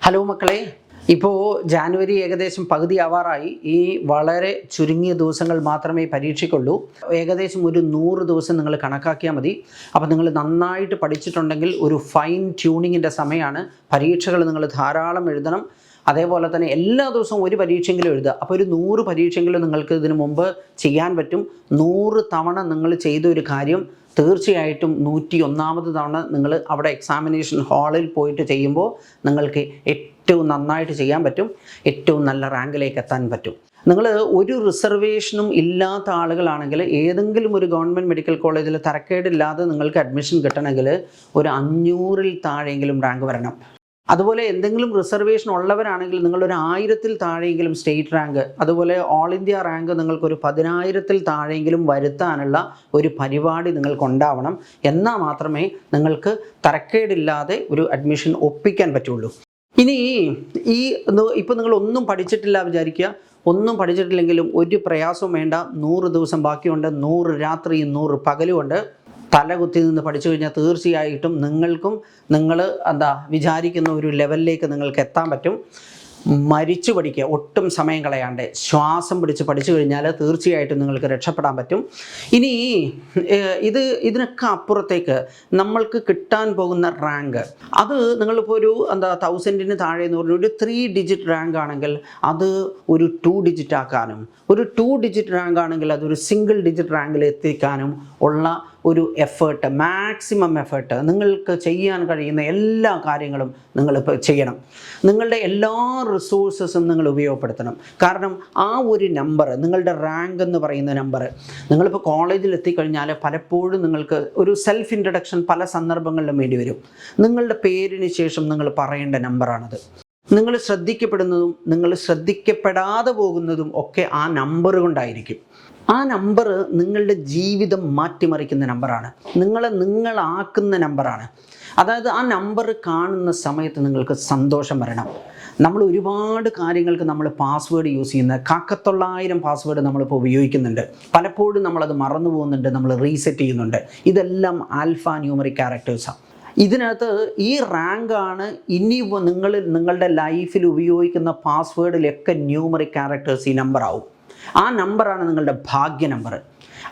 Hello മക്കളെ, ഇപ്പോൾ ജാനുവരി ഏകദേശം പകുതി ആവാറായി. ഈ വളരെ ചുരുങ്ങിയ ദിവസങ്ങൾ മാത്രമേ പരീക്ഷയ്ക്കുള്ളൂ. ഏകദേശം ഒരു 100 ദിവസം നിങ്ങൾ കണക്കാക്കിയാൽ മതി. അപ്പോൾ നിങ്ങൾ നന്നായിട്ട് പഠിച്ചിട്ടുണ്ടെങ്കിൽ ഒരു ഫൈൻ ട്യൂണിങ്ങിൻ്റെ സമയമാണ്. പരീക്ഷകൾ നിങ്ങൾ ധാരാളം എഴുതണം. അതേപോലെ തന്നെ എല്ലാ ദിവസവും ഒരു പരീക്ഷയെങ്കിലും എഴുതുക. അപ്പോൾ ഒരു 100 പരീക്ഷയെങ്കിലും നിങ്ങൾക്ക് ഇതിനു മുമ്പ് ചെയ്യാൻ പറ്റും. 100 തവണ നിങ്ങൾ ചെയ്ത ഒരു കാര്യം തീർച്ചയായിട്ടും 101ാമത് തവണ നിങ്ങൾ അവിടെ എക്സാമിനേഷൻ ഹാളിൽ പോയിട്ട് ചെയ്യുമ്പോൾ നിങ്ങൾക്ക് ഏറ്റവും നന്നായിട്ട് ചെയ്യാൻ പറ്റും. ഏറ്റവും നല്ല റാങ്കിലേക്ക് എത്താൻ പറ്റും. നിങ്ങൾ ഒരു റിസർവേഷനും ഇല്ലാത്ത ആളുകളാണെങ്കിൽ ഏതെങ്കിലും ഒരു ഗവൺമെൻറ് മെഡിക്കൽ കോളേജിൽ തരക്കേടില്ലാതെ നിങ്ങൾക്ക് അഡ്മിഷൻ കിട്ടണമെങ്കിൽ ഒരു 500-ൽ താഴെയെങ്കിലും റാങ്ക് വരണം. അതുപോലെ എന്തെങ്കിലും റിസർവേഷൻ ഉള്ളവരാണെങ്കിൽ നിങ്ങളൊരു 1000-ൽ താഴെയെങ്കിലും സ്റ്റേറ്റ് റാങ്ക്, അതുപോലെ ഓൾ ഇന്ത്യ റാങ്ക് നിങ്ങൾക്കൊരു 10,000-ൽ താഴെയെങ്കിലും വരുത്താനുള്ള ഒരു പരിപാടി നിങ്ങൾക്കുണ്ടാവണം. എന്നാൽ മാത്രമേ നിങ്ങൾക്ക് തരക്കേടില്ലാതെ ഒരു അഡ്മിഷൻ ഒപ്പിക്കാൻ പറ്റുള്ളൂ. ഇനി ഇപ്പോൾ നിങ്ങൾ ഒന്നും പഠിച്ചിട്ടില്ല വിചാരിക്കുക. ഒന്നും പഠിച്ചിട്ടില്ലെങ്കിലും ഒരു പ്രയാസവും വേണ്ട. 100 ദിവസം ബാക്കിയുണ്ട്. 100 രാത്രിയും 100 പകലുമുണ്ട്. തലകുത്തി നിന്ന് പഠിച്ചു കഴിഞ്ഞാൽ തീർച്ചയായിട്ടും നിങ്ങൾ വിചാരിക്കുന്ന ഒരു ലെവലിലേക്ക് നിങ്ങൾക്ക് എത്താൻ പറ്റും. മരിച്ചു പഠിക്കുക, ഒട്ടും സമയം കളയാണ്ട് ശ്വാസം പിടിച്ച് പഠിച്ചു കഴിഞ്ഞാൽ തീർച്ചയായിട്ടും നിങ്ങൾക്ക് രക്ഷപ്പെടാൻ പറ്റും. ഇനി ഇതിനൊക്കെ അപ്പുറത്തേക്ക് നമ്മൾക്ക് കിട്ടാൻ പോകുന്ന റാങ്ക്, അത് നിങ്ങളിപ്പോൾ ഒരു 1000-ന് താഴെ എന്ന് പറഞ്ഞാൽ ഒരു 3 ഡിജിറ്റ് റാങ്ക് ആണെങ്കിൽ അത് ഒരു 2 ഡിജിറ്റ് ആക്കാനും, ഒരു 2 ഡിജിറ്റ് റാങ്ക് ആണെങ്കിൽ അതൊരു സിംഗിൾ ഡിജിറ്റ് റാങ്കിൽ എത്തിക്കാനും ഉള്ള ഒരു എഫേർട്ട്, മാക്സിമം എഫേർട്ട് നിങ്ങൾക്ക് ചെയ്യാൻ കഴിയുന്ന എല്ലാ കാര്യങ്ങളും നിങ്ങളിപ്പോൾ ചെയ്യണം. നിങ്ങളുടെ എല്ലാ റിസോഴ്സസും നിങ്ങൾ ഉപയോഗപ്പെടുത്തണം. കാരണം ആ ഒരു നമ്പർ, നിങ്ങളുടെ റാങ്ക് എന്ന് പറയുന്ന നമ്പർ, നിങ്ങളിപ്പോൾ കോളേജിൽ എത്തിക്കഴിഞ്ഞാൽ പലപ്പോഴും നിങ്ങൾക്ക് ഒരു സെൽഫ് ഇൻട്രഡക്ഷൻ പല സന്ദർഭങ്ങളിലും വേണ്ടി വരും. നിങ്ങളുടെ പേരിന് ശേഷം നിങ്ങൾ പറയേണ്ട നമ്പറാണത്. നിങ്ങൾ ശ്രദ്ധിക്കപ്പെടുന്നതും നിങ്ങൾ ശ്രദ്ധിക്കപ്പെടാതെ പോകുന്നതും ഒക്കെ ആ നമ്പർ കൊണ്ടായിരിക്കും. ആ നമ്പർ നിങ്ങളുടെ ജീവിതം മാറ്റിമറിക്കുന്ന നമ്പറാണ്. നിങ്ങളാക്കുന്ന നമ്പറാണ്. അതായത് ആ നമ്പർ കാണുന്ന സമയത്ത് നിങ്ങൾക്ക് സന്തോഷം വരണം. നമ്മൾ ഒരുപാട് കാര്യങ്ങൾക്ക് നമ്മൾ പാസ്വേഡ് യൂസ് ചെയ്യുന്ന 900 പാസ്വേഡ് നമ്മളിപ്പോൾ ഉപയോഗിക്കുന്നുണ്ട്. പലപ്പോഴും നമ്മളത് മറന്നു പോകുന്നുണ്ട്, നമ്മൾ റീസെറ്റ് ചെയ്യുന്നുണ്ട്. ഇതെല്ലാം ആൽഫ ന്യൂമറിക് ക്യാരക്ടേഴ്സാണ്. ഇതിനകത്ത് ഈ റാങ്കാണ് ഇനിയിപ്പോൾ നിങ്ങളുടെ ലൈഫിൽ ഉപയോഗിക്കുന്ന പാസ്വേഡിലൊക്കെ ന്യൂമറിക് ക്യാരക്ടേഴ്സ് ഈ നമ്പറാവും. ആ നമ്പറാണ് നിങ്ങളുടെ ഭാഗ്യ നമ്പർ.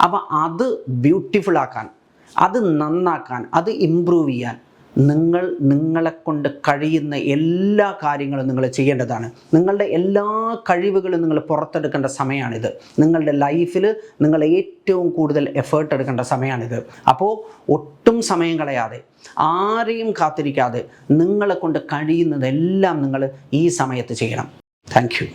അപ്പോൾ അത് ബ്യൂട്ടിഫുൾ ആക്കാൻ, അത് നന്നാക്കാൻ, അത് ഇമ്പ്രൂവ് ചെയ്യാൻ നിങ്ങളെക്കൊണ്ട് കഴിയുന്ന എല്ലാ കാര്യങ്ങളും നിങ്ങൾ ചെയ്യേണ്ടതാണ്. നിങ്ങളുടെ എല്ലാ കഴിവുകളും നിങ്ങൾ പുറത്തെടുക്കേണ്ട സമയമാണിത്. നിങ്ങളുടെ ലൈഫിൽ നിങ്ങൾ ഏറ്റവും കൂടുതൽ എഫേർട്ട് എടുക്കേണ്ട സമയമാണിത്. അപ്പോൾ ഒട്ടും സമയം കളയാതെ, ആരെയും കാത്തിരിക്കാതെ നിങ്ങളെക്കൊണ്ട് കഴിയുന്നതെല്ലാം നിങ്ങൾ ഈ സമയത്ത് ചെയ്യണം. Thank you.